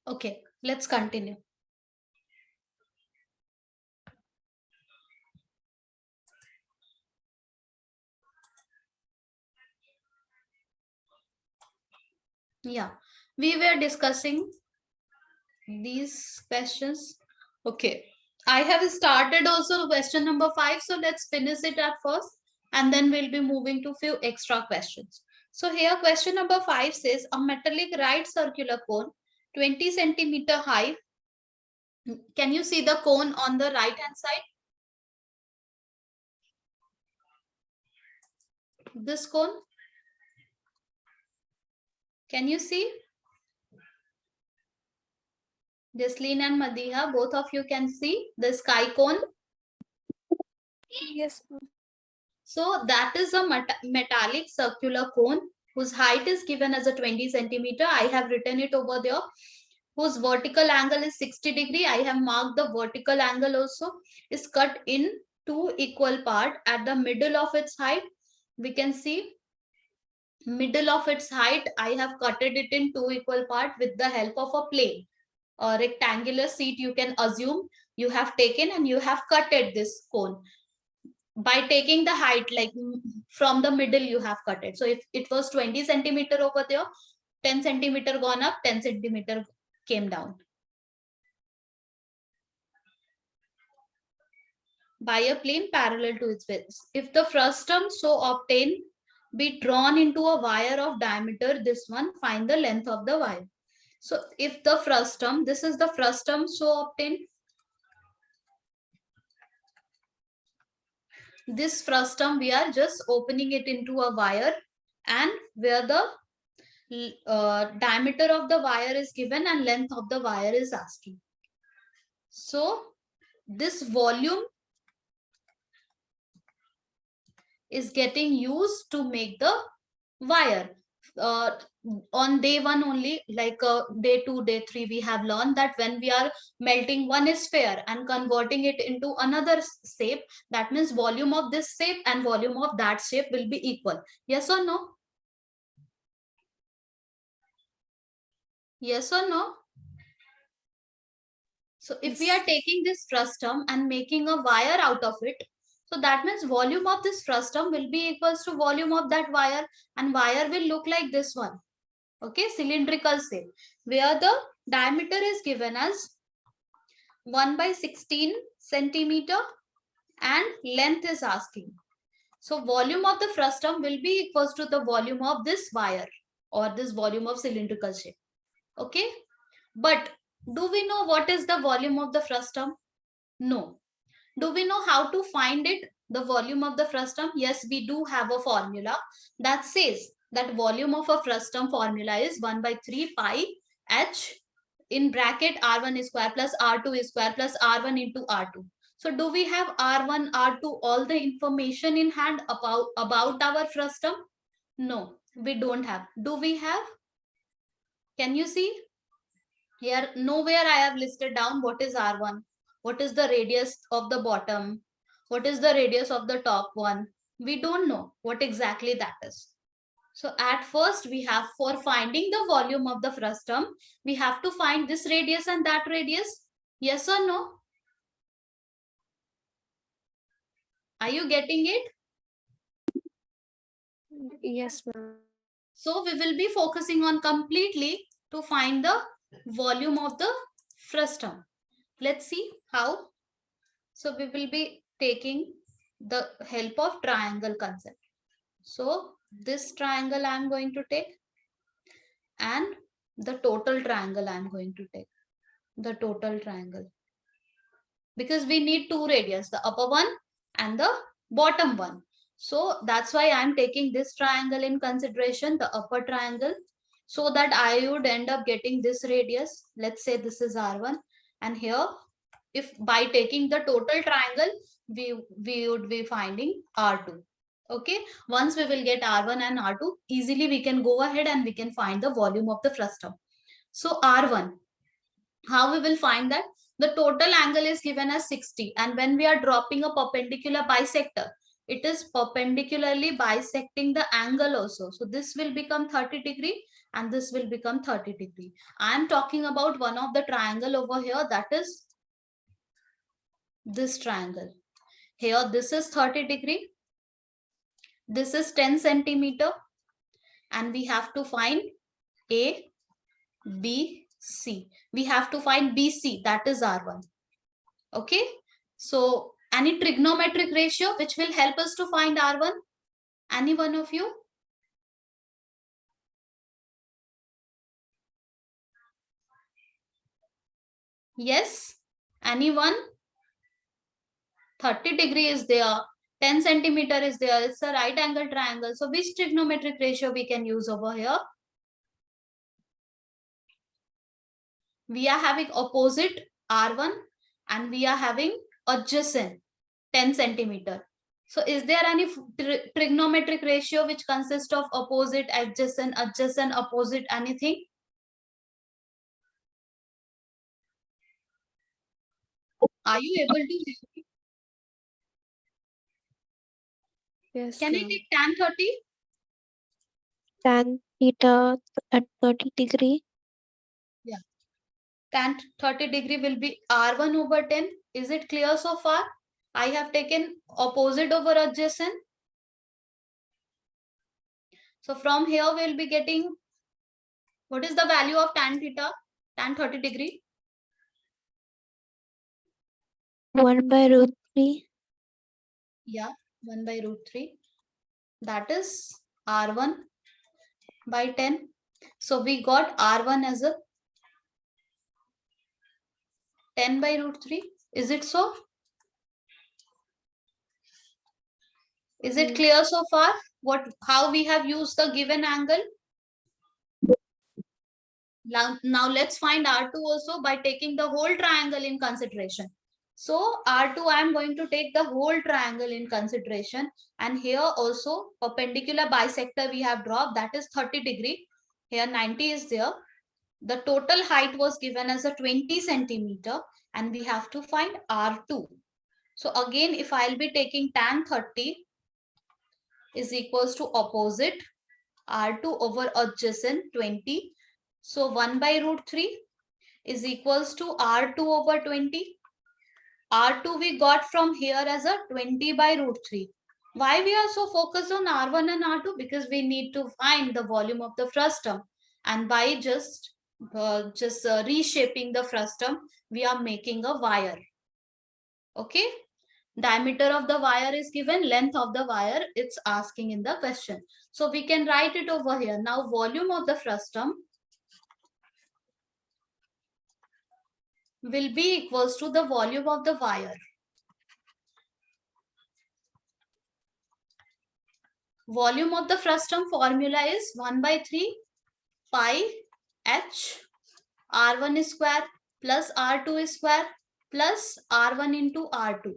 Okay, let's continue. Yeah, we were discussing these questions. Okay, I have started also question number 5, so let's finish it at first and then we'll be moving to few extra questions. So here question number 5 says a metallic right circular cone 20 centimeter high. Can you see the cone on the right hand side? This cone, can you see? Jasleen and Madiha, both of you can see the sky cone. Yes. So that is a metallic circular cone whose height is given as a 20 centimeter. I have written it over there. Whose vertical angle is 60 degree. I have marked the vertical angle also. Is cut in two equal part at the middle of its height. We can see middle of its height. I have cutted it in two equal part with the help of a plane. A rectangular sheet you can assume you have taken and you have cutted this cone by taking the height, like from the middle you have cut it. So if it was 20 centimeter over there, 10 centimeter gone up, 10 centimeter came down. By a plane parallel to its base. If the frustum so obtained be drawn into a wire of diameter, this one, find the length of the wire. So if the frustum, this is the frustum so obtained. This frustum, we are just opening it into a wire and where the diameter of the wire is given and length of the wire is asking. So this volume is getting used to make the wire. On day 1 only, like day 2, day 3, we have learned that when we are melting one sphere and converting it into another shape, that means volume of this shape and volume of that shape will be equal. Yes or no? Yes or no? So if we are taking this frustum and making a wire out of it, so that means volume of this frustum will be equals to volume of that wire, and wire will look like this one. Okay, cylindrical shape, where the diameter is given as 1 by 16 centimeter and length is asking. So volume of the frustum will be equals to the volume of this wire or this volume of cylindrical shape. Okay, but do we know what is the volume of the frustum? No. Do we know how to find it, the volume of the frustum? Yes, we do have a formula that says that volume of a frustum formula is 1 by 3 pi h in bracket r1 square plus r2 square plus r1 into r2. So do we have r1, r2, all the information in hand about our frustum? No, we don't have. Do we have? Can you see? Here, nowhere I have listed down what is R1, what is the radius of the bottom, what is the radius of the top one. We don't know what exactly that is. So at first we have, for finding the volume of the frustum, we have to find this radius and that radius. Yes or no? Are you getting it? Yes, ma'am. So we will be focusing on completely to find the volume of the frustum. Let's see how. So we will be taking the help of triangle concept. So this triangle I am going to take and the total triangle I am going to take. The total triangle. Because we need two radius, the upper one and the bottom one. So that's why I am taking this triangle in consideration, the upper triangle, so that I would end up getting this radius. Let's say this is R1, and here, if by taking the total triangle, we would be finding R2. Okay, once we will get R1 and R2, easily we can go ahead and we can find the volume of the frustum. So R1, how we will find that? The total angle is given as 60, and when we are dropping a perpendicular bisector, it is perpendicularly bisecting the angle also. So this will become 30 degree and this will become 30 degree. I am talking about one of the triangle over here, that is this triangle. Here this is 30 degree, this is 10 centimeter, and we have to find A, B, C. We have to find BC, that is R1. Okay. So any trigonometric ratio which will help us to find R1? Any one of you? Yes? Anyone? 30 degree is there. 10 centimeter is there. It's a right angle triangle. So which trigonometric ratio we can use over here? We are having opposite R1 and we are having adjacent 10 centimeter. So is there any trigonometric ratio which consists of opposite, adjacent, opposite, anything? Are you able to? Yes. Can you take tan 30? Tan theta at 30 degree. Yeah. Tan 30 degree will be R1 over 10. Is it clear so far? I have taken opposite over adjacent. So from here we'll be getting, what is the value of tan theta? Tan 30 degree? 1 by root 3. Yeah, 1 by root 3. That is R1 by 10. So we got R1 as a 10 by root 3. Is it so? Is it clear so far? How we have used the given angle? Now let's find R2 also by taking the whole triangle in consideration. So R2, I am going to take the whole triangle in consideration, and here also perpendicular bisector we have dropped, that is 30 degree. Here 90 is there. The total height was given as a 20 centimeter and we have to find R2. So again, if I'll be taking tan 30 is equals to opposite R2 over adjacent 20. So 1 by root 3 is equals to R2 over 20. R2 we got from here as a 20 by root 3. Why we are so focused on R1 and R2? Because we need to find the volume of the frustum. And by just reshaping the frustum, we are making a wire. Okay. Diameter of the wire is given, length of the wire it's asking in the question. So we can write it over here. Now volume of the frustum will be equals to the volume of the wire. Volume of the frustum formula is 1 by 3 pi h r1 square plus r2 square plus r1 into r2.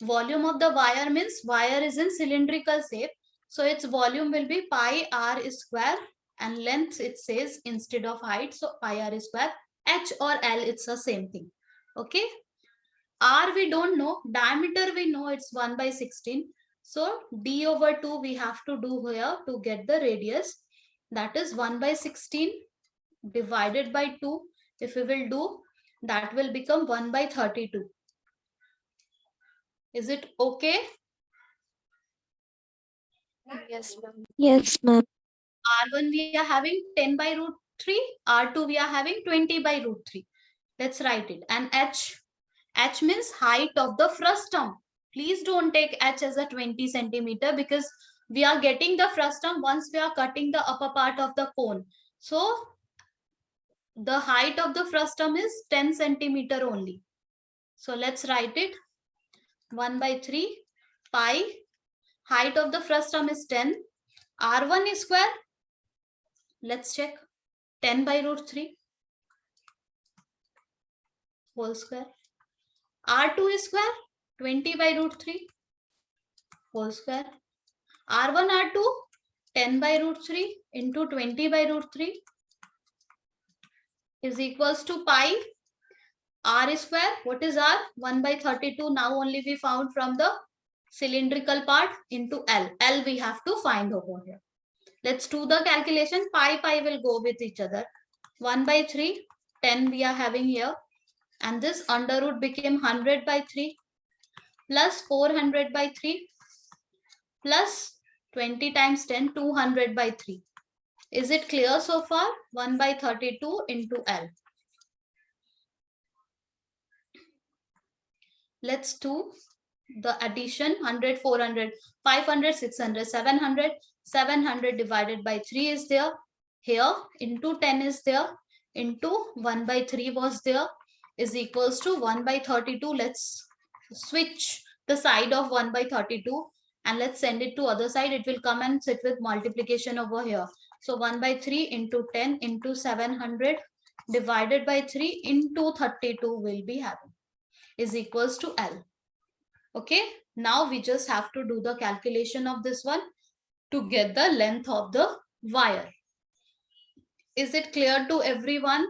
Volume of the wire means wire is in cylindrical shape. So its volume will be pi r square and length it says instead of height. So pi r square, h or l it's the same thing. Okay. R we don't know, diameter we know it's 1 by 16. So d over 2 we have to do here to get the radius. That is 1 by 16 divided by 2. If we will do, that will become 1 by 32. Is it okay? Yes, ma'am. Yes, ma'am. R1 we are having 10 by root 3. R2 we are having 20 by root 3. Let's write it. And H means height of the frustum. Please don't take H as a 20 centimeter because we are getting the frustum once we are cutting the upper part of the cone. So the height of the frustum is 10 centimeter only. So let's write it. 1 by 3 pi. Height of the frustum is 10. R1 is square. Let's check. 10 by root 3 whole square. R2 is square. 20 by root 3 whole square. R1, R2, 10 by root 3 into 20 by root 3 is equals to pi r square. What is r? 1 by 32. Now only we found from the cylindrical part into L. L we have to find over here. Let's do the calculation. Pi will go with each other. 1 by 3, 10 we are having here. And this under root became 100 by 3 plus 400 by 3 plus 20 times 10, 200 by 3. Is it clear so far? 1 by 32 into L. Let's do the addition. 100, 400, 500, 600, 700. 700 divided by 3 is there. Here into 10 is there. Into 1 by 3 was there. Is equals to 1 by 32. Let's switch the side of 1 by 32 and let's send it to other side. It will come and sit with multiplication over here. So 1 by 3 into 10 into 700 divided by 3 into 32 will be having is equals to L. Okay, now we just have to do the calculation of this one to get the length of the wire. Is it clear to everyone?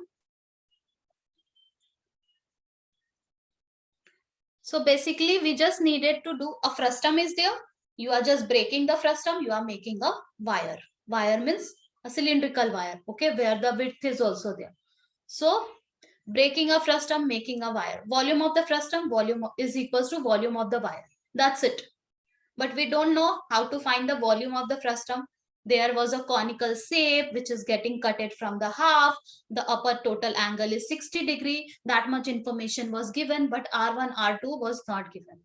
So basically we just needed to do a frustum is there. You are just breaking the frustum. You are making a wire. Wire means a cylindrical wire. Okay, where the width is also there. So breaking a frustum, making a wire. Volume of the frustum, volume is equals to volume of the wire. That's it. But we don't know how to find the volume of the frustum. There was a conical shape which is getting cutted from the half. The upper total angle is 60 degree. That much information was given, but R1, R2 was not given.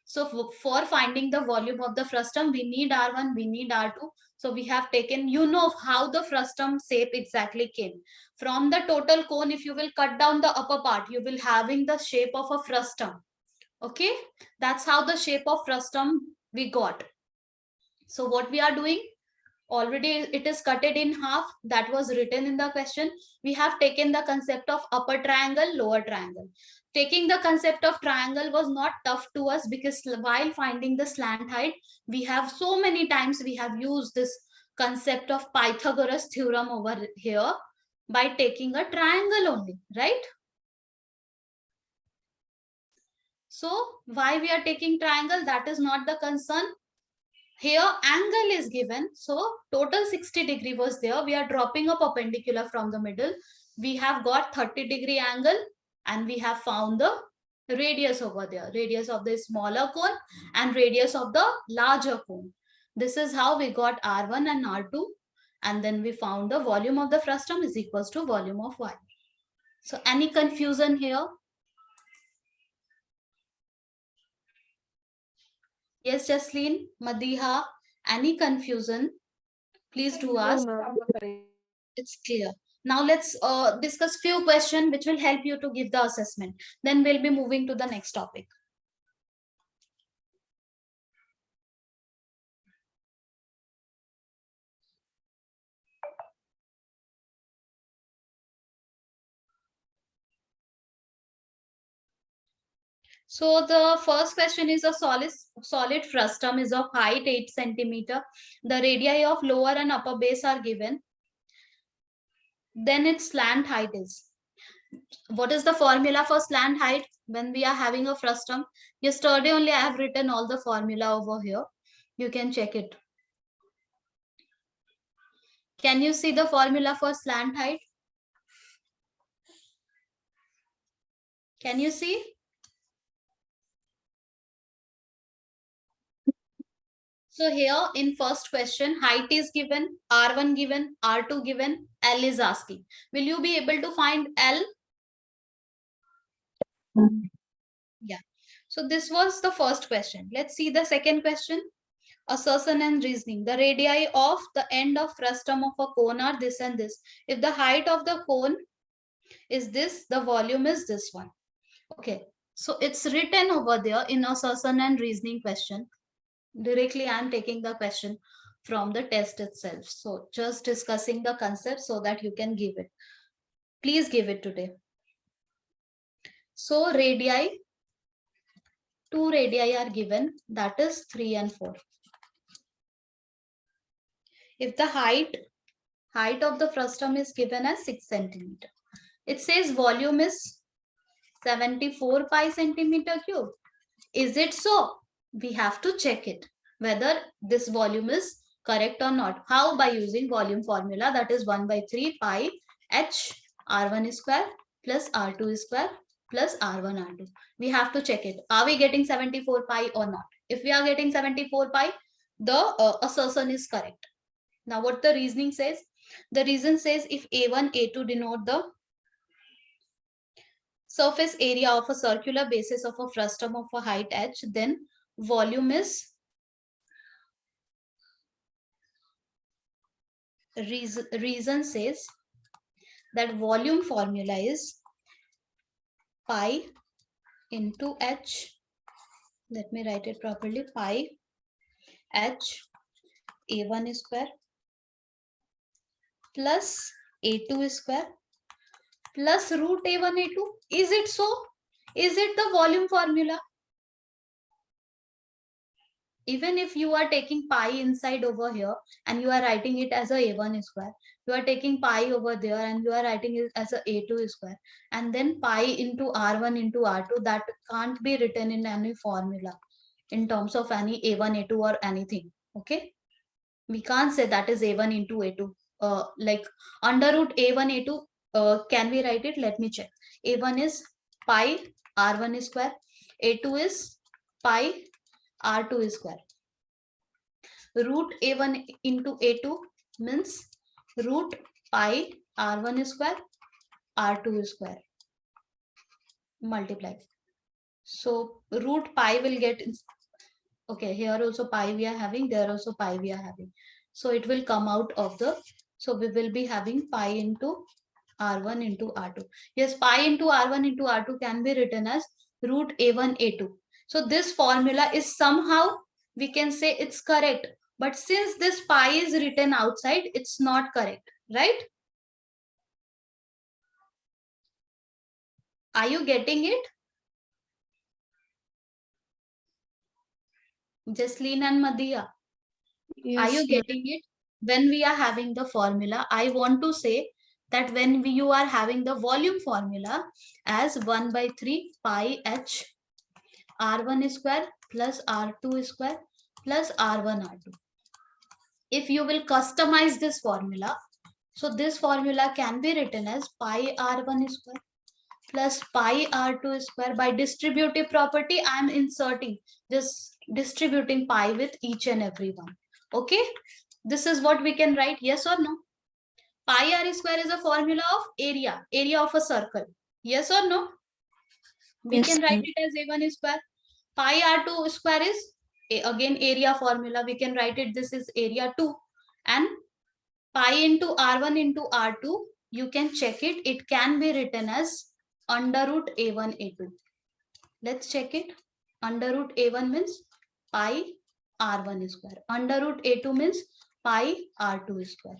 So for finding the volume of the frustum, we need R1, we need R2. So we have taken, you know how the frustum shape exactly came. From the total cone, if you will cut down the upper part, you will having the shape of a frustum. Okay, that's how the shape of frustum we got. So what we are doing, already it is cutted in half. That was written in the question. We have taken the concept of upper triangle, lower triangle. Taking the concept of triangle was not tough to us because while finding the slant height, we have so many times we have used this concept of Pythagoras theorem over here by taking a triangle only, right? So why we are taking triangle, that is not the concern. Here angle is given. So total 60 degree was there. We are dropping a perpendicular from the middle. We have got 30-degree angle and we have found the radius over there. Radius of the smaller cone and radius of the larger cone. This is how we got R1 and R2. And then we found the volume of the frustum is equals to volume of wire. So any confusion here? Yes, Jasleen, Madiha, any confusion? Please do ask. It's clear. Now let's discuss few questions which will help you to give the assessment. Then we'll be moving to the next topic. So the first question is a solid frustum is of height 8 centimeter. The radii of lower and upper base are given. Then its slant height is. What is the formula for slant height when we are having a frustum? Yesterday only I have written all the formula over here. You can check it. Can you see the formula for slant height? Can you see? So here in first question, height is given, R1 given, R2 given, L is asking. Will you be able to find L? Yeah. So this was the first question. Let's see the second question. Assertion and reasoning. The radii of the end of frustum of a cone are this and this. If the height of the cone is this, the volume is this one. Okay. So it's written over there in assertion and reasoning question. Directly I am taking the question from the test itself. So just discussing the concept so that you can give it. Please give it today. So radii, two radii are given, that is 3 and 4. If the height of the frustum is given as 6 centimeter, it says volume is 74 pi centimeter cube. Is it so? We have to check it whether this volume is correct or not. How? By using volume formula, that is 1 by 3 pi h r1 square plus r2 square plus r1 r2. We have to check it. Are we getting 74 pi or not? If we are getting 74 pi, the assertion is correct. Now what the reasoning says? The reason says if A1, A2 denote the surface area of a circular basis of a frustum of a height h, then volume is reason says that volume formula is pi into h. Let me write it properly. Pi h a1 square plus a2 square plus root a1 a2. Is it so? Is it the volume formula? Even if you are taking pi inside over here and you are writing it as a a1 square, you are taking pi over there and you are writing it as a a2 square, and then pi into r1 into r2, that can't be written in any formula in terms of any a1 a2 or anything. Okay, we can't say that is a1 into a2. Like under root a1 a2, can we write it? Let me check. A1 is pi r1 square, a2 is pi r2 square. Root a1 into a2 means root pi r1 square r2 square multiply. So root pi will get, okay, here also pi we are having, there also pi we are having. So it will come out of the, so we will be having pi into r1 into r2. Yes, pi into r1 into r2 can be written as root a1 a2. So this formula is somehow, we can say it's correct. But since this pi is written outside, it's not correct, right? Are you getting it? Jasleen and Madhya, are you getting it? When we are having the formula, I want to say that when you are having the volume formula as 1 by 3 pi h r1 square plus r2 square plus r1 r2. If you will customize this formula, so this formula can be written as pi r1 square plus pi r2 square. By distributive property, I am inserting, just distributing pi with each and every one. Okay, this is what we can write, yes or no? Pi r square is a formula of area of a circle. Yes or no? We Yes, can write ma'am. it as a1 square. Pi r2 square is again area formula. We can write it, this is area 2. And pi into r1 into r2, you can check it. It can be written as under root a1 a2. Let's check it. Under root a1 means pi r1 square. Under root a2 means pi r2 square.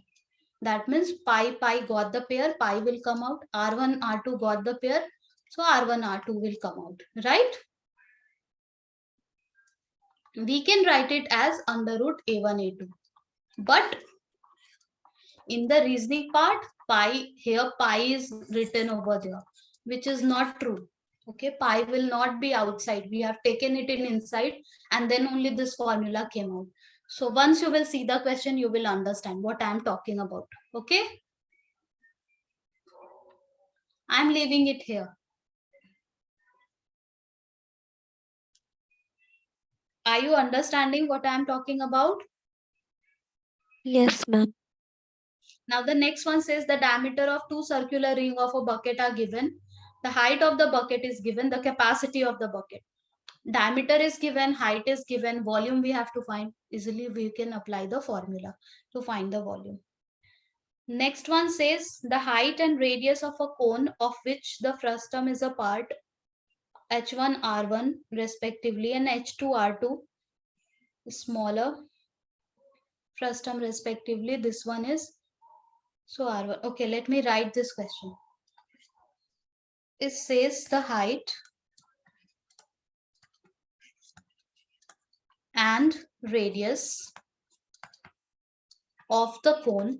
That means pi got the pair, pi will come out. R1 R2 got the pair, so R1 R2 will come out, right? We can write it as under root A1 A2. But in the reasoning part, pi is written over there, which is not true. Okay, pi will not be outside. We have taken it in inside, and then only this formula came out. So once you will see the question, you will understand what I am talking about. Okay, I am leaving it here. Are you understanding what I am talking about? Yes, ma'am. Now the next one says the diameter of two circular ring of a bucket are given. The height of the bucket is given, the capacity of the bucket. Diameter is given, height is given, volume we have to find. Easily we can apply the formula to find the volume. Next one says the height and radius of a cone of which the frustum is a part, h1 r1 respectively and h2 r2 smaller frustum respectively. This one is so r1. Okay, let me write this question. It says the height and radius of the cone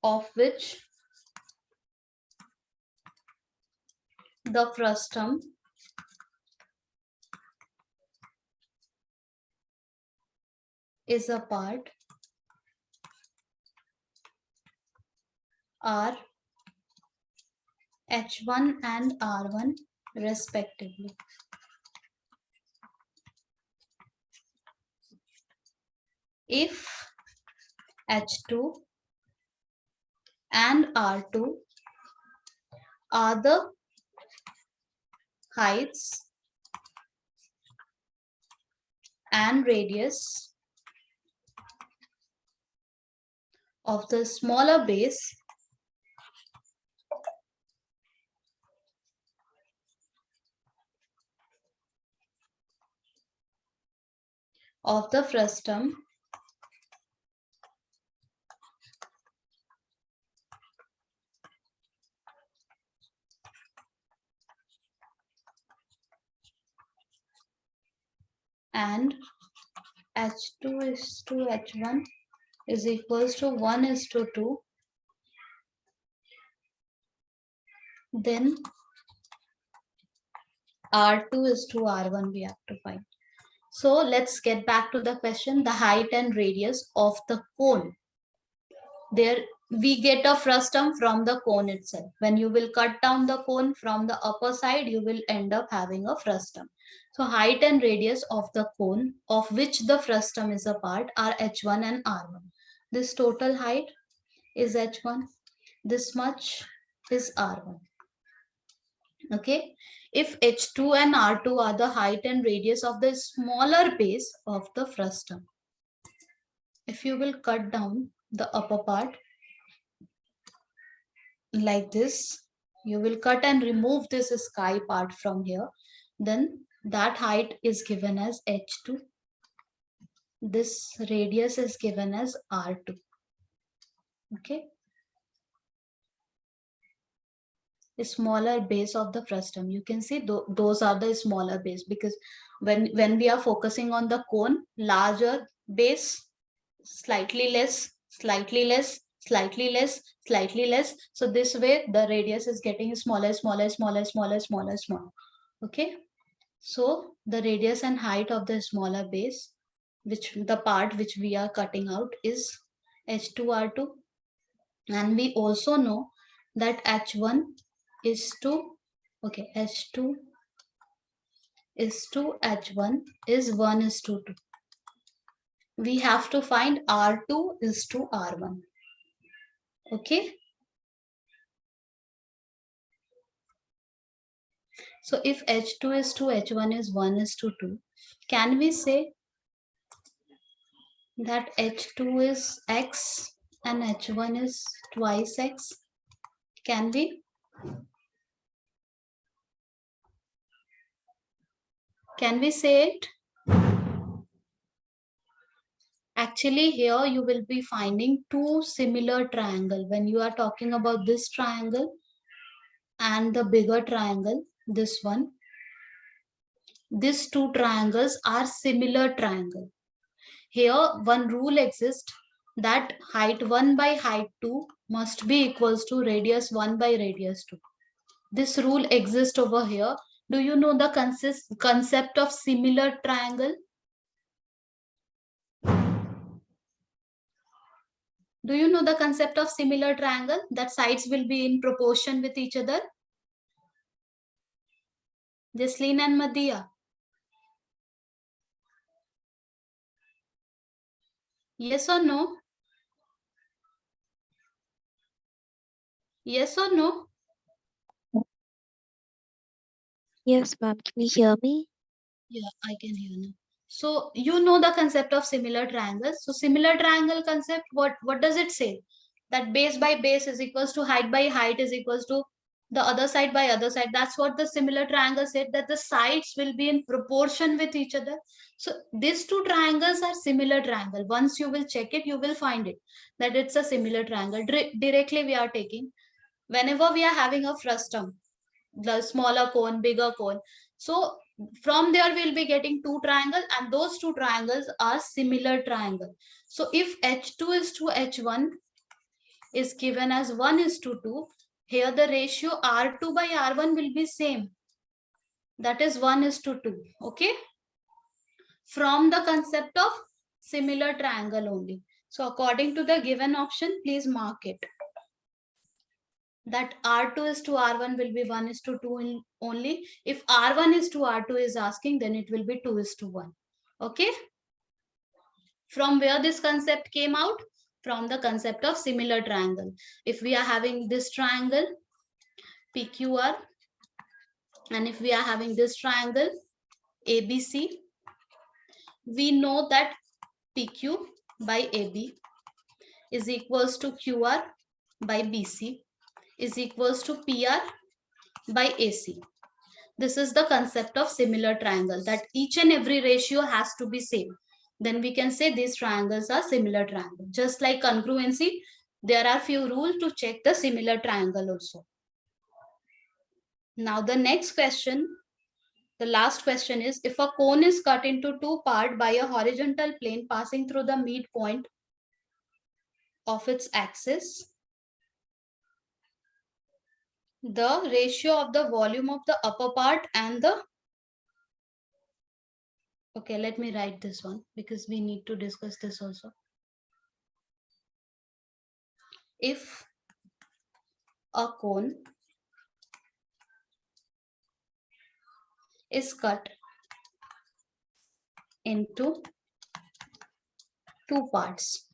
of which the frustum is a part are H1 and R1 respectively. If H2 and R2 are the heights and radius of the smaller base of the frustum, and H2 is to H1 is equals to 1 is to 2, then R2 is to R1 we have to find. So let's get back to the question, the height and radius of the cone. There we get a frustum from the cone itself. When you will cut down the cone from the upper side, you will end up having a frustum. So height and radius of the cone of which the frustum is a part are H1 and R1. This total height is H1. This much is R1. Okay. If H2 and R2 are the height and radius of the smaller base of the frustum, if you will cut down the upper part like this, you will cut and remove this sky part from here, then that height is given as H2. This radius is given as R2. Okay. A smaller base of the frustum. You can see those are the smaller base, because when we are focusing on the cone, larger base, slightly less, slightly less, slightly less, slightly less. So this way the radius is getting smaller, smaller, smaller, smaller, smaller, smaller. Okay. So the radius and height of the smaller base, which the part which we are cutting out, is H2R2. And we also know that H1 is to, okay, H2 is to H1 is 1 is to 2. We have to find R2 is to R1. Okay. So if H2 is to H1 is 1 is to 2, can we say that H2 is X and H1 is twice X? Can we? Can we say it? Actually, here you will be finding two similar triangles. When you are talking about this triangle and the bigger triangle, this one, these two triangles are similar triangle. Here one rule exists that height 1 by height 2 must be equals to radius 1 by radius 2. This rule exists over here. Do you know the concept of similar triangle? Do you know the concept of similar triangle, that sides will be in proportion with each other? Jasleen and Madhya. Yes or no? Yes or no? Yes, ma'am. Can you hear me? Yeah, I can hear now. So you know the concept of similar triangles. So similar triangle concept, what does it say? That base by base is equals to height by height is equals to the other side by other side. That's what the similar triangle said, that the sides will be in proportion with each other. So these two triangles are similar triangle. Once you will check it, you will find it that it's a similar triangle. Directly we are taking, whenever we are having a frustum, the smaller cone, bigger cone. So from there we'll be getting two triangles, and those two triangles are similar triangle. So if H2 is to H1 is given as 1 is to 2, here the ratio R2 by R1 will be same. That is 1:2. Okay. From the concept of similar triangle only. So according to the given option, please mark it. That R2:R1 will be 1:2 only. If R1:R2 is asking, then it will be 2:1. Okay. From where this concept came out? From the concept of similar triangle. If we are having this triangle, PQR, and if we are having this triangle, ABC, we know that PQ by AB is equals to QR by BC is equals to PR by AC. This is the concept of similar triangle, that each and every ratio has to be same. Then we can say these triangles are similar triangle. Just like congruency, there are few rules to check the similar triangle also. Now the next question, the last question is, if a cone is cut into two parts by a horizontal plane passing through the midpoint of its axis, the ratio of the volume of the upper part and the, okay, let me write this one because we need to discuss this also. If a cone is cut into two parts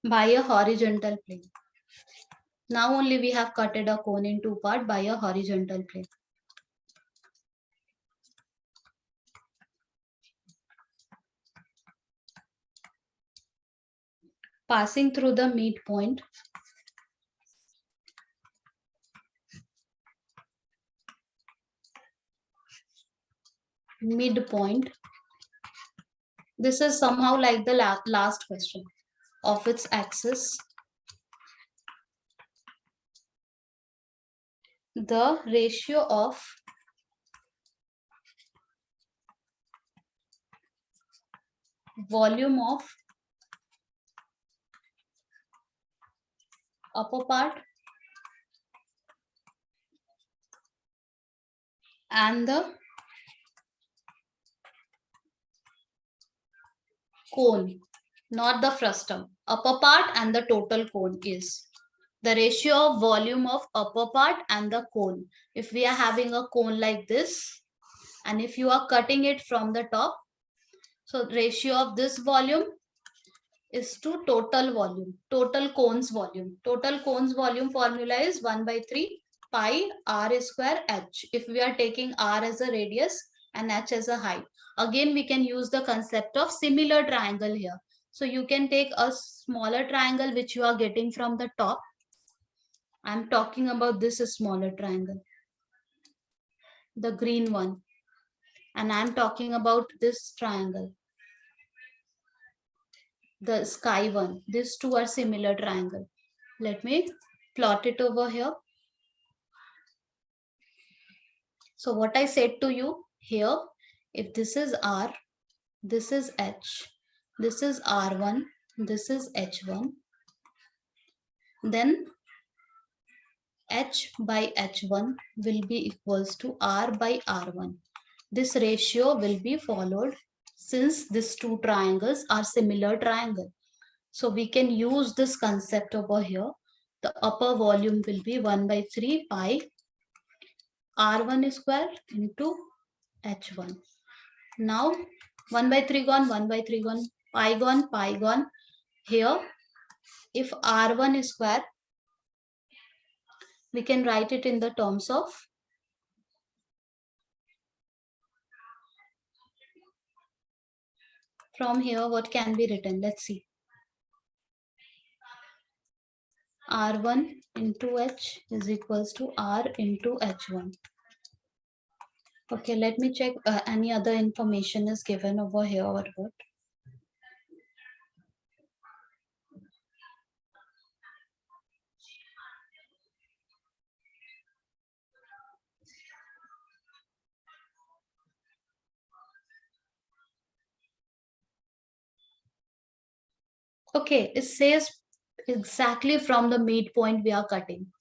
by a horizontal plane. Now only we have cutted a cone in two parts by a horizontal plane. Passing through the midpoint this is somehow like the last question, of its axis, the ratio of volume of upper part and the cone, not the frustum. Upper part and the total cone is the ratio of volume of upper part and the cone. If we are having a cone like this, and if you are cutting it from the top, so ratio of this volume is to total volume, total cones volume. Total cones volume formula is 1/3 pi r square h. If we are taking r as a radius and h as a height, again we can use the concept of similar triangle here. So you can take a smaller triangle which you are getting from the top. I'm talking about this smaller triangle, the green one, and I'm talking about this triangle, the sky one. These two are similar triangle. Let me plot it over here. So what I said to you here, if this is R, this is H, this is R1, this is H1, then H by H1 will be equals to R by R1. This ratio will be followed since these two triangles are similar triangle. So we can use this concept over here. The upper volume will be 1/3 pi R1 square into H1. Now 1/3 gone, 1/3 gone, pi gone, pi gone. Here, if R1 square, we can write it in the terms of from here what can be written. Let's see. R1 into H is equals to R into H1. Okay, let me check any other information is given over here or what. Okay, it says exactly from the midpoint we are cutting.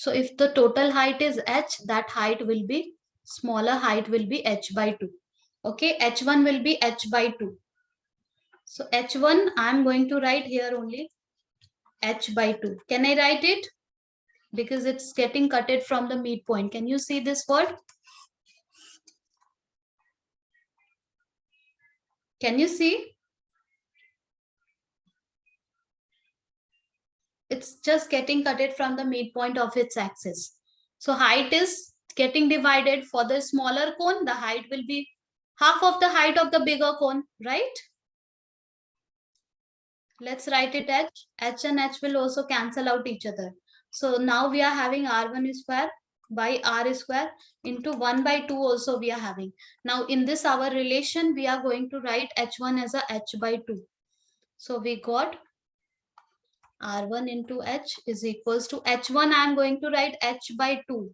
So if the total height is h, that height will be, smaller height will be h by 2. Okay, h1 will be h by 2. So h1 I am going to write here only h by 2. Can I write it? Because it's getting cutted from the midpoint. Can you see this word? Can you see? It's just getting cutted from the midpoint of its axis. So height is getting divided. For the smaller cone, the height will be half of the height of the bigger cone, right? Let's write it h. H and h will also cancel out each other. So now we are having r1 square by r square into 1 by 2 also we are having. Now in this our relation, we are going to write h1 as a h by 2. So we got r1 into h is equals to h1. I am going to write h by 2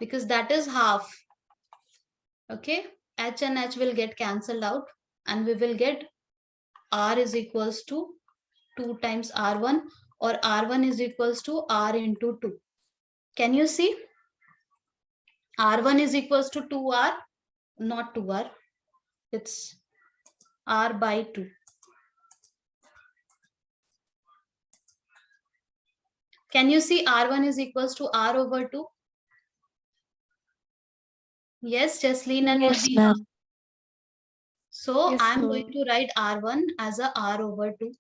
because that is half. Okay, h and h will get cancelled out and we will get r is equals to 2 times r1, or r1 is equals to r into 2. Can you see? r1 is equals to 2r, not 2r, it's r by 2. Can you see r1 is equals to r over 2? Yes, Jasleen and Yes, Madina. ma'am. So Yes, I'm going ma'am. to write r1 as a r over 2.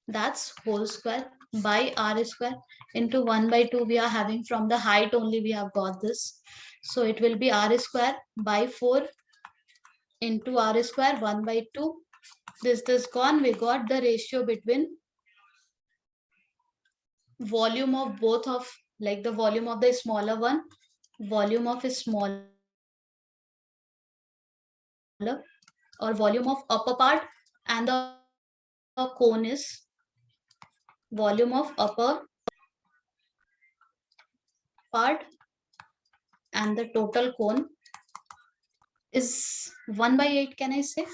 That's whole square by r square into 1 by 2 we are having. From the height only we have got this. So it will be r square by 4 into r square 1 by 2. This gone. We got the ratio between volume of both of, like the volume of the smaller one, volume of a smaller, or volume of upper part, and the cone is volume of upper part, and the total cone is 1 by 8. Can I say?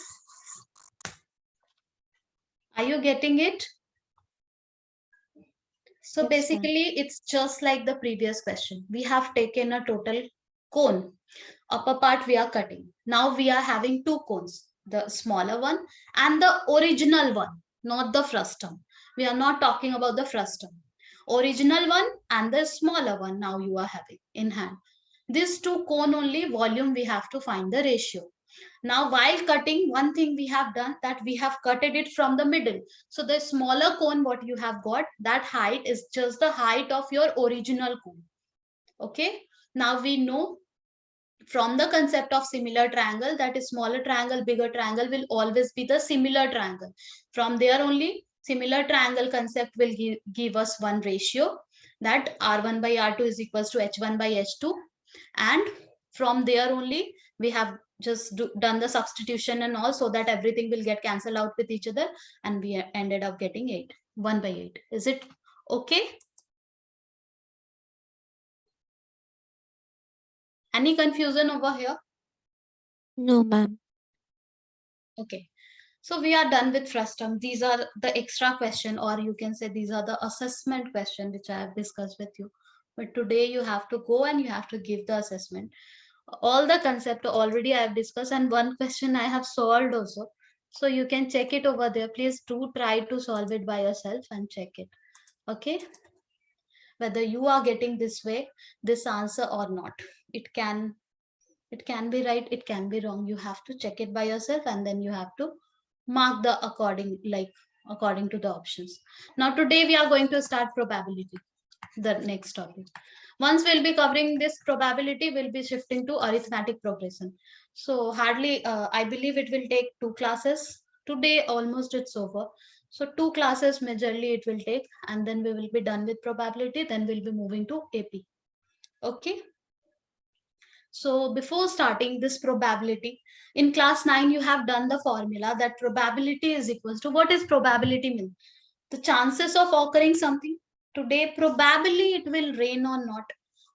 Are you getting it? So Yes, ma'am. basically, it's just like the previous question. We have taken a total cone. Upper part we are cutting. Now we are having two cones, the smaller one and the original one, not the frustum. We are not talking about the frustum. Original one and the smaller one now you are having in hand. These two cone only volume we have to find the ratio. Now, while cutting, one thing we have done that we have cutted it from the middle. So the smaller cone what you have got, that height is just the height of your original cone. Okay. Now we know from the concept of similar triangle that is smaller triangle, bigger triangle will always be the similar triangle. From there only similar triangle concept will give us one ratio, that r1 by r2 is equals to h1 by h2. And from there only we have just done the substitution and all, so that everything will get cancelled out with each other, and we ended up getting 8, 1 by 8. Is it okay? Any confusion over here? No, ma'am. Okay. So we are done with frustum. These are the extra question, or you can say these are the assessment question which I have discussed with you. But today you have to go and you have to give the assessment. All the concept already I have discussed, and one question I have solved also. So you can check it over there. Please do try to solve it by yourself and check it. Okay. Whether you are getting this way, this answer or not. It can be right, it can be wrong. You have to check it by yourself and then you have to mark the according to the options. Now today we are going to start probability, the next topic. Once we'll be covering this probability, we'll be shifting to arithmetic progression. So hardly, I believe it will take 2 classes. Today almost it's over. So 2 classes majorly it will take, and then we will be done with probability. Then we'll be moving to AP. Okay. So before starting this probability, in class 9, you have done the formula that probability is equals to, what is probability mean? The chances of occurring something. Today, probably it will rain or not.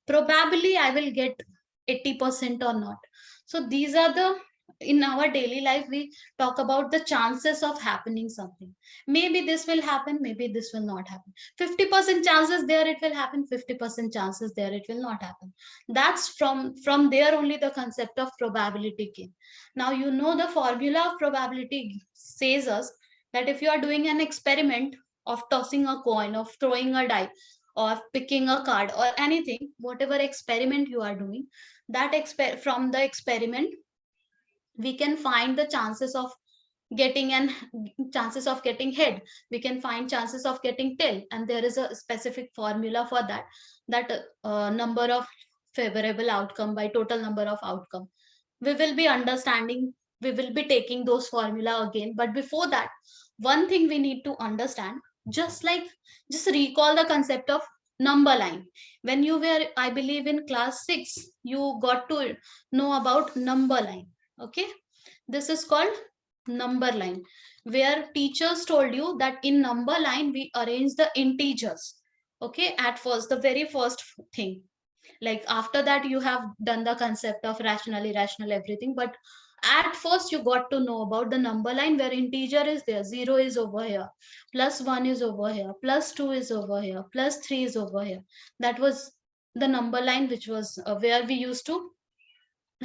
Probably I will get 80% or not. So these are the in our daily life we talk about the chances of happening something. Maybe this will happen, maybe this will not happen. 50% chances there it will happen, 50% chances there it will not happen. That's from there only the concept of probability came. Now you know the formula of probability says us that if you are doing an experiment of tossing a coin, of throwing a die, or picking a card, or anything, whatever experiment you are doing, that from the experiment we can find the chances of getting and chances of getting head, we can find chances of getting tail, and there is a specific formula for that, that number of favorable outcome by total number of outcome. We will be understanding, we will be taking those formula again, but before that, one thing we need to understand, just like, just recall the concept of number line. When you were, I believe, in class 6, you got to know about number line. Okay, this is called number line, where teachers told you that in number line we arrange the integers. Okay, at first, the very first thing, like after that you have done the concept of rational, irrational, everything, but at first you got to know about the number line where integer is there, 0 is over here, plus 1 is over here, plus 2 is over here, plus 3 is over here. That was the number line, which was where we used to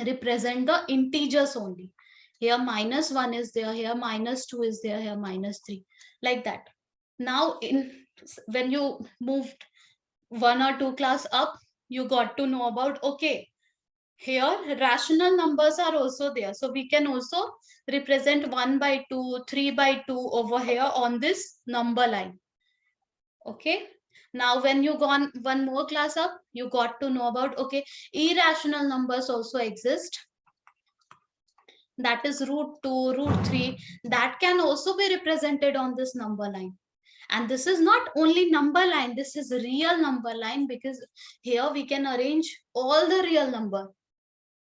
represent the integers only. Here minus 1 is there, here minus 2 is there, here minus 3, like that. Now in, when you moved one or two class up, you got to know about, okay, here rational numbers are also there, so we can also represent 1 by 2, 3 by 2 over here on this number line. Okay, now when you gone one more class up, you got to know about, okay, irrational numbers also exist, that is root 2, root 3, that can also be represented on this number line. And this is not only number line, this is real number line, because here we can arrange all the real number.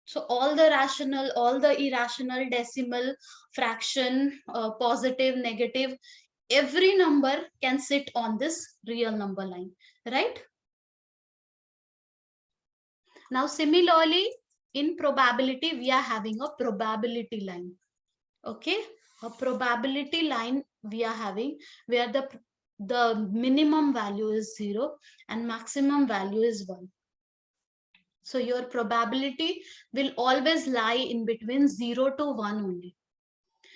So all the rational, all the irrational, decimal, fraction, positive, negative, every number can sit on this real number line, right? Now similarly, in probability we are having a probability line. Okay, a probability line we are having, where the minimum value is 0 and maximum value is 1. So your probability will always lie in between 0 to 1 only.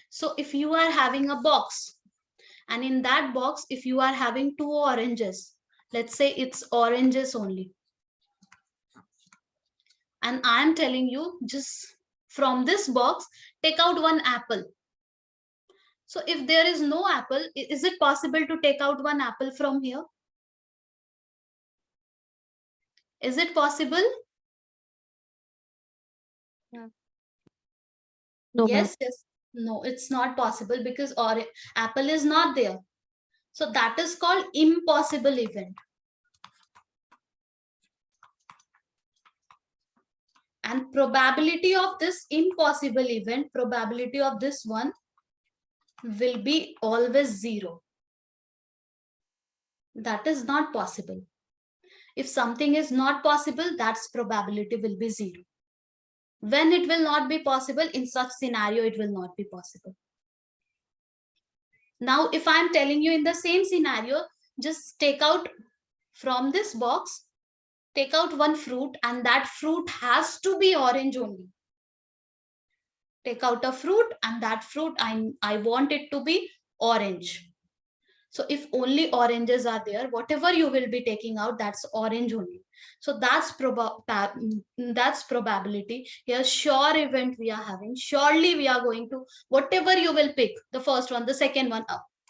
So if you are having a box, and in that box if you are having 2 oranges, let's say it's oranges only, and I am telling you, just from this box take out one apple. So if there is no apple, is it possible to take out one apple from here? Is it possible? No, ma'am. Yes, yes. No, it's not possible, because or apple is not there. So that is called impossible event. And probability of this impossible event, probability of this one will be always 0. That is not possible. If something is not possible, that's probability will be 0. When it will not be possible, in such scenario, it will not be possible. Now, if I'm telling you in the same scenario, just take out from this box, take out one fruit, and that fruit has to be orange only. Take out a fruit, and that fruit, I want it to be orange. So if only oranges are there, whatever you will be taking out, that's orange only. So that's probability. Here, sure event we are having. Surely we are going to, whatever you will pick, the first one, the second one,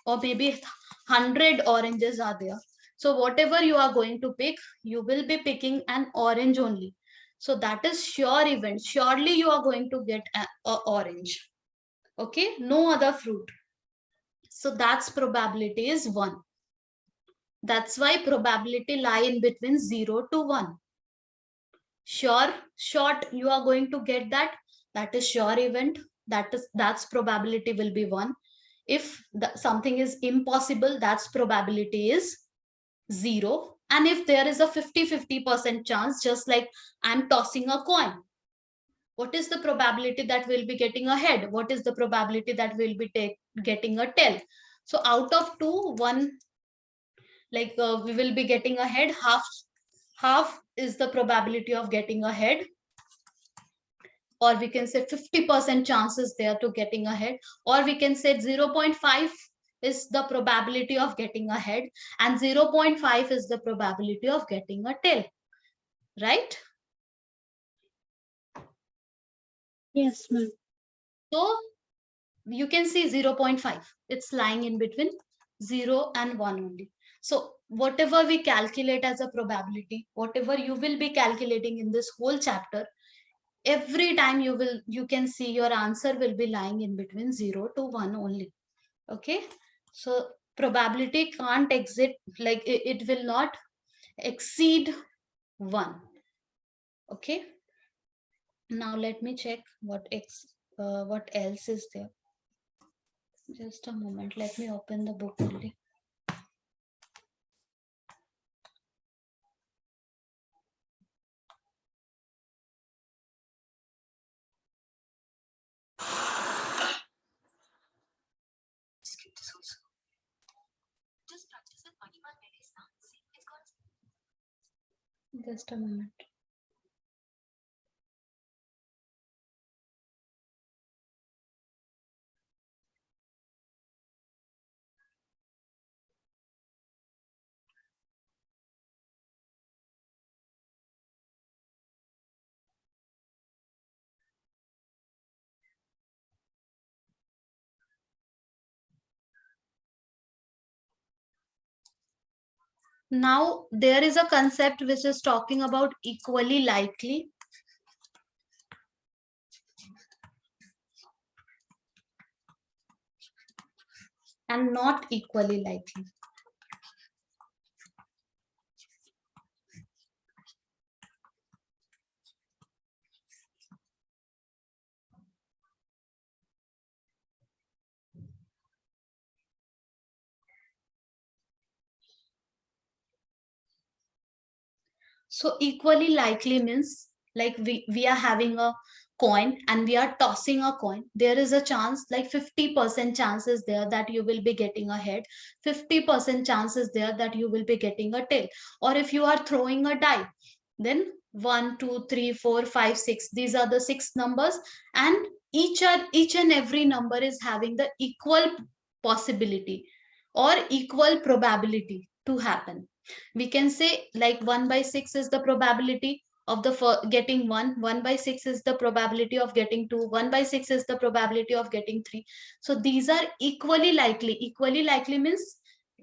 or maybe 100 oranges are there. So whatever you are going to pick, you will be picking an orange only. So that is sure event. Surely you are going to get a orange. Okay, no other fruit. So that's probability is 1. That's why probability lie in between 0 to 1. Sure, short, you are going to get that. That is sure event. That's probability will be 1. If something is impossible, that's probability is 0. And if there is a 50-50% chance, just like I'm tossing a coin. What is the probability that we'll be getting a head? What is the probability that we'll be getting a tail? So out of 2, 1, like we will be getting a head. Half is the probability of getting a head, or we can say 50% chances there to getting ahead, or we can say 0.5 is the probability of getting ahead, and 0.5 is the probability of getting a tail, right? Yes, ma'am. So you can see 0.5, it's lying in between 0 and 1 only. So whatever we calculate as a probability, whatever you will be calculating in this whole chapter, every time you can see your answer will be lying in between 0 to 1 only. Okay, so probability can't exit, like it will not exceed 1. Okay, now let me check what else is there. Just a moment, let me open the book only. Just a moment. Now there is a concept which is talking about equally likely and not equally likely. So equally likely means, like we are having a coin and we are tossing a coin. There is a chance, like 50% chances there that you will be getting a head, 50% chances there that you will be getting a tail. Or if you are throwing a die, then 1, 2, 3, 4, 5, 6. These are the 6 numbers, and each and every number is having the equal possibility or equal probability to happen. We can say like 1 by 6 is the probability of the getting 1, 1 by 6 is the probability of getting 2, 1 by 6 is the probability of getting 3. So these are equally likely. Equally likely means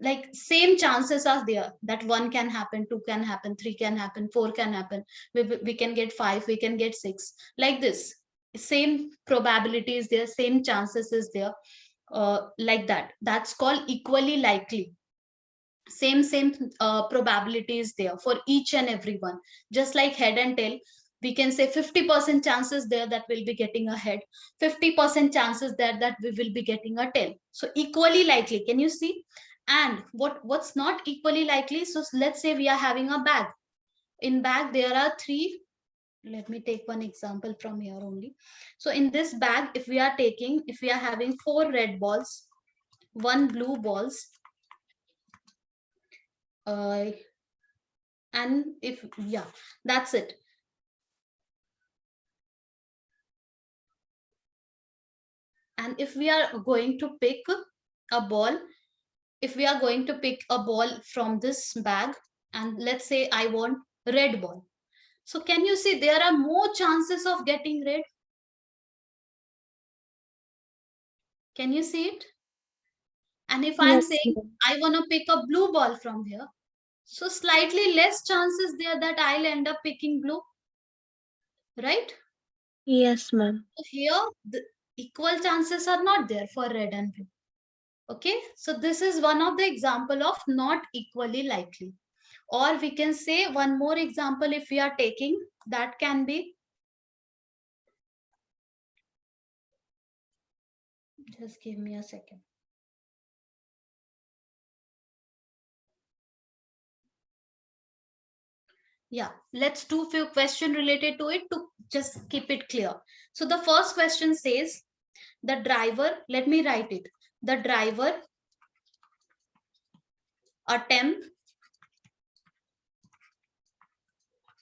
like same chances are there that 1 can happen, 2 can happen, 3 can happen, 4 can happen, we can get 5, we can get 6, like this. Same probability is there, same chances is there, like that. That's called equally likely. Same probability is there for each and every one. Just like head and tail, we can say 50% chances there that we'll be getting a head, 50% chances there that we will be getting a tail. So equally likely, can you see? And what's not equally likely? So let's say we are having a bag. In bag there are 3. Let me take one example from here only. So in this bag, if we are having 4 red balls, 1 blue balls, uh, and if, yeah, that's it. And if we are going to pick a ball, if we are going to pick a ball from this bag, and let's say I want red ball, so can you see there are more chances of getting red? Can you see it? And if I'm Yes, saying ma'am. I want to pick a blue ball from here, so slightly less chances there that I'll end up picking blue, right? Yes, ma'am. So here the equal chances are not there for red and blue. Okay, so this is one of the example of not equally likely. Or we can say one more example if we are taking, that can be, just give me a second. Yeah, let's do few question related to it to just keep it clear. So the first question says, the driver, let me write it. The driver attempt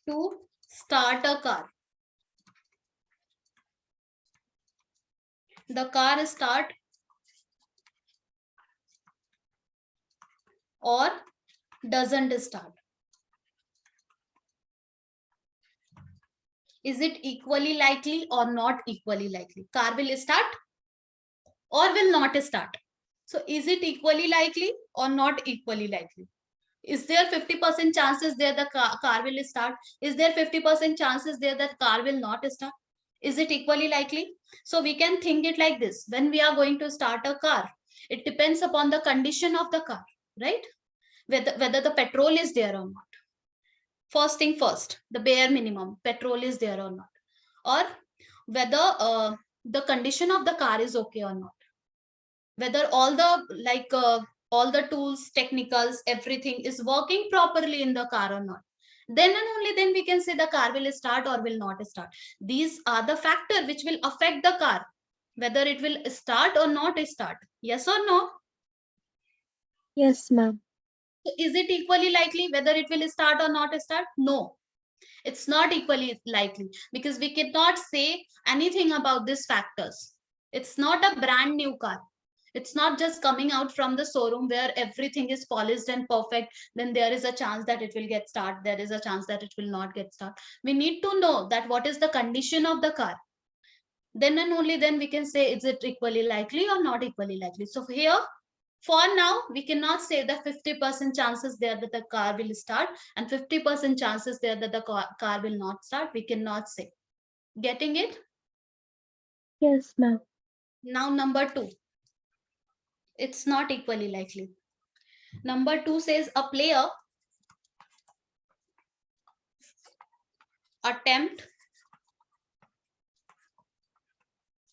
to start a car. The car start or doesn't start. Is it equally likely or not equally likely? Car will start or will not start. So is it equally likely or not equally likely? Is there 50% chances there the car will start? Is there 50% chances there that car will not start? Is it equally likely? So we can think it like this. When we are going to start a car, it depends upon the condition of the car, right? Whether the petrol is there or not. First thing first, the bare minimum, petrol is there or not. Or whether the condition of the car is okay or not. Whether all the tools, technicals, everything is working properly in the car or not. Then and only then we can say the car will start or will not start. These are the factor which will affect the car, whether it will start or not start. Yes or no? Yes, ma'am. So is it equally likely whether it will start or not start? No, it's not equally likely, because we cannot say anything about these factors. It's not a brand new car. It's not just coming out from the showroom where everything is polished and perfect. Then there is a chance that it will get start. There is a chance that it will not get start. We need to know that what is the condition of the car. Then and only then we can say, is it equally likely or not equally likely. So here, for now, we cannot say that 50% chances there that the car will start and 50% chances there that the car will not start. We cannot say. Getting it? Yes, ma'am. Now number 2. It's not equally likely. Number 2 says a player attempt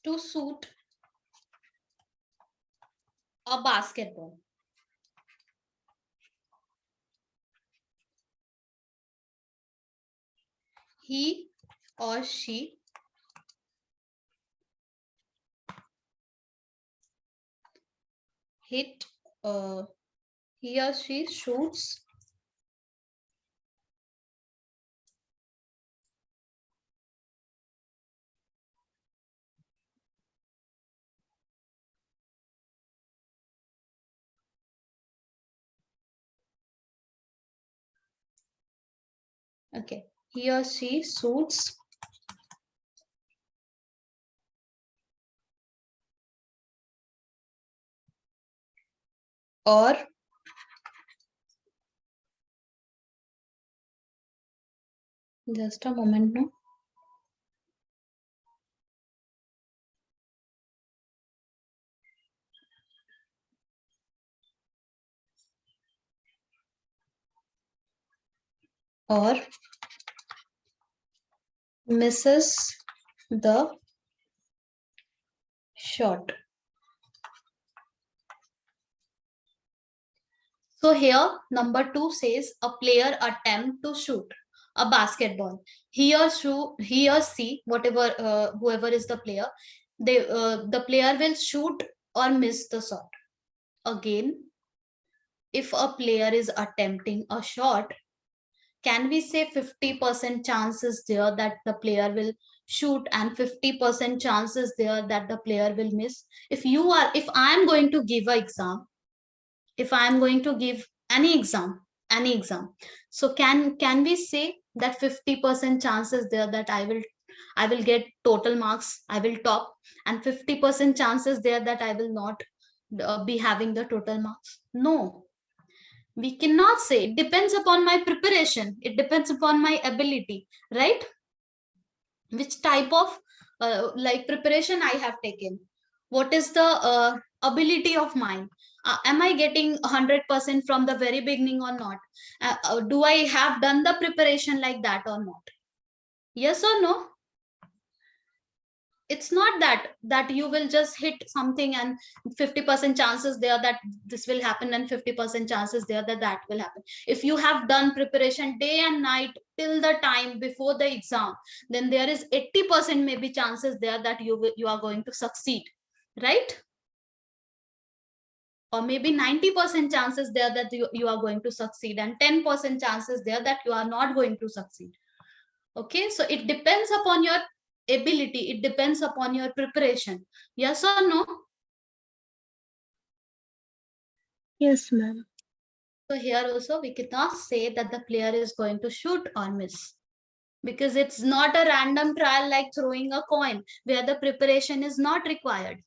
to shoot a basketball. He or she hit, he or she shoots okay, he or she shoots or just a moment no. Or misses the shot. So here number 2 says a player attempt to shoot a basketball. He or she, whatever whoever is the player, the player will shoot or miss the shot. Again, if a player is attempting a shot, can we say 50% chances there that the player will shoot and 50% chances there that the player will miss? If I am going to give an exam, if I am going to give any exam, so can we say that 50% chances there that I will get total marks, I will top, and 50% chances there that I will not be having the total marks? No, we cannot say. It depends upon my preparation, it depends upon my ability, right? Which type of preparation I have taken, what is the ability of mine, am I getting 100% from the very beginning or not, do I have done the preparation like that or not? Yes or no? It's not that you will just hit something and 50% chances there that this will happen and 50% chances there that that will happen. If you have done preparation day and night till the time before the exam, then there is 80% maybe chances there that you are going to succeed, right? Or maybe 90% chances there that you are going to succeed, and 10% chances there that you are not going to succeed. Okay, so it depends upon your ability, it depends upon your preparation. Yes or no? Yes, ma'am. So here also we cannot say that the player is going to shoot or miss, because it's not a random trial like throwing a coin where the preparation is not required.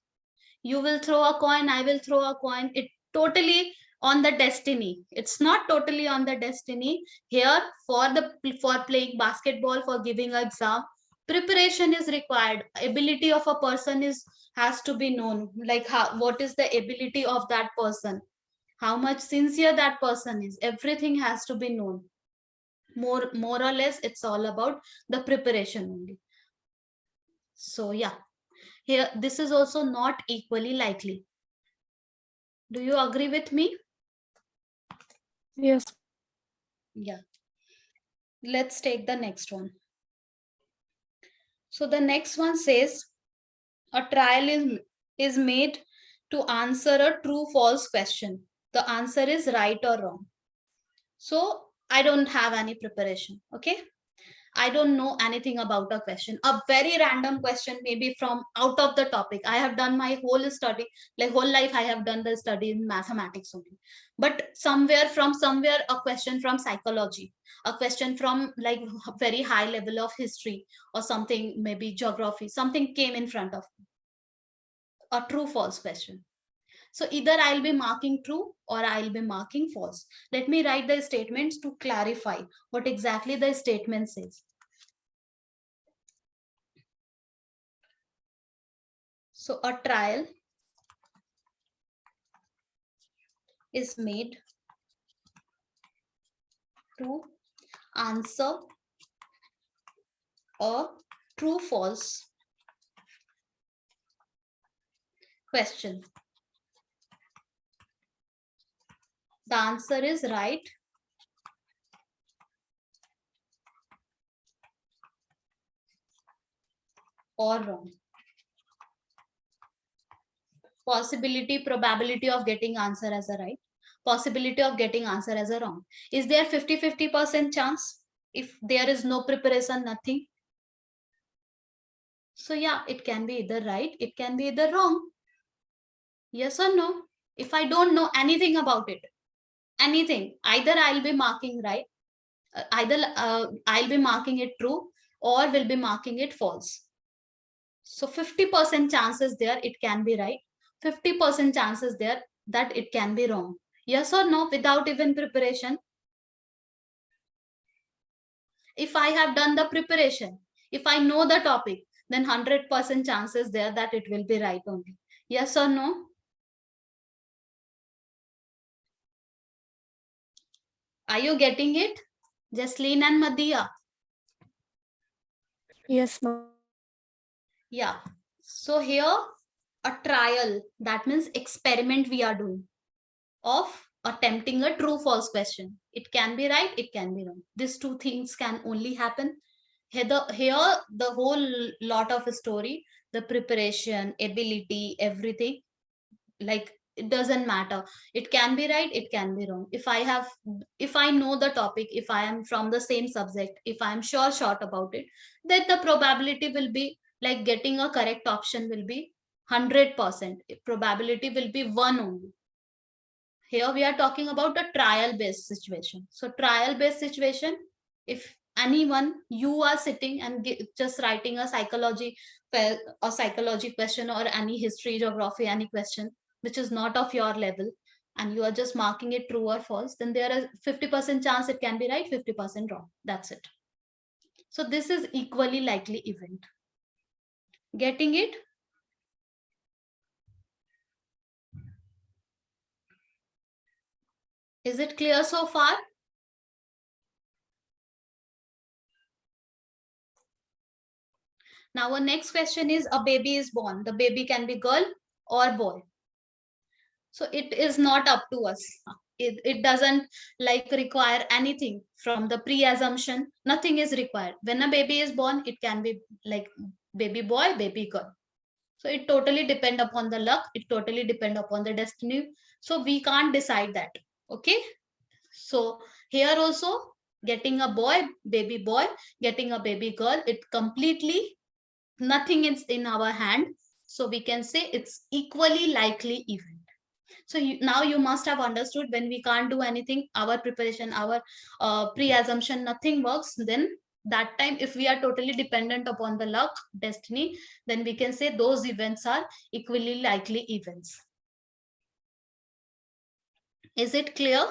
You will throw a coin, I will throw a coin, it totally on the destiny. It's not totally on the destiny. Here, for playing basketball, for giving an exam, preparation is required. Ability of a person is has to be known, like what is the ability of that person, how much sincere that person is, everything has to be known. More or less it's all about the preparation only. So yeah, here this is also not equally likely. Do you agree with me? Yes. Yeah. Let's take the next one. So the next one says a trial is made to answer a true false question. The answer is right or wrong. So I don't have any preparation. Okay. I don't know anything about a question. A very random question, maybe from out of the topic. I have done my whole study, like whole life, I have done the study in mathematics only. But somewhere, a question from psychology, a question from like very high level of history or something, maybe geography, something came in front of me, a true false question. So either I'll be marking true or I'll be marking false. Let me write the statements to clarify what exactly the statement says. So a trial is made to answer a true false question. The answer is right or wrong. Possibility, probability of getting answer as a right, possibility of getting answer as a wrong. Is there 50-50% chance if there is no preparation, nothing? So yeah, it can be either right, it can be either wrong. Yes or no? If I don't know anything about it, anything, either I'll be marking right, either I'll be marking it true or will be marking it false. So 50% chances there it can be right, 50% chances there that it can be wrong. Yes or no, without even preparation? If I have done the preparation, if I know the topic, then 100% chances there that it will be right only. Yes or no? Are you getting it? Jasleen and Madhya? Yes, ma'am. Yeah. So here a trial, that means experiment we are doing of attempting a true false question. It can be right, it can be wrong. These two things can only happen. Here the whole lot of story, the preparation, ability, everything, like it doesn't matter. It can be right, it can be wrong. If I know the topic, if I am from the same subject, if I am short about it, then the probability will be like getting a correct option will be 100%. Probability will be one only. Here we are talking about a trial based situation. So trial based situation, if anyone, you are sitting and just writing a psychology question or any history, geography, any question which is not of your level, and you are just marking it true or false, then there is 50% chance it can be right, 50% wrong. That's it. So this is equally likely event. Getting it? Is it clear so far? Now our next question is, a baby is born. The baby can be girl or boy. So it is not up to us. It doesn't like require anything from the pre-assumption. Nothing is required. When a baby is born, it can be like baby boy, baby girl. So it totally depend upon the luck. It totally depend upon the destiny. So we can't decide that. Okay. So here also, getting a boy, baby boy, getting a baby girl, it completely nothing is in our hand. So we can say it's equally likely event. So now you must have understood, when we can't do anything, our preparation, our pre-assumption, nothing works, then that time if we are totally dependent upon the luck, destiny, then we can say those events are equally likely events. Is it clear?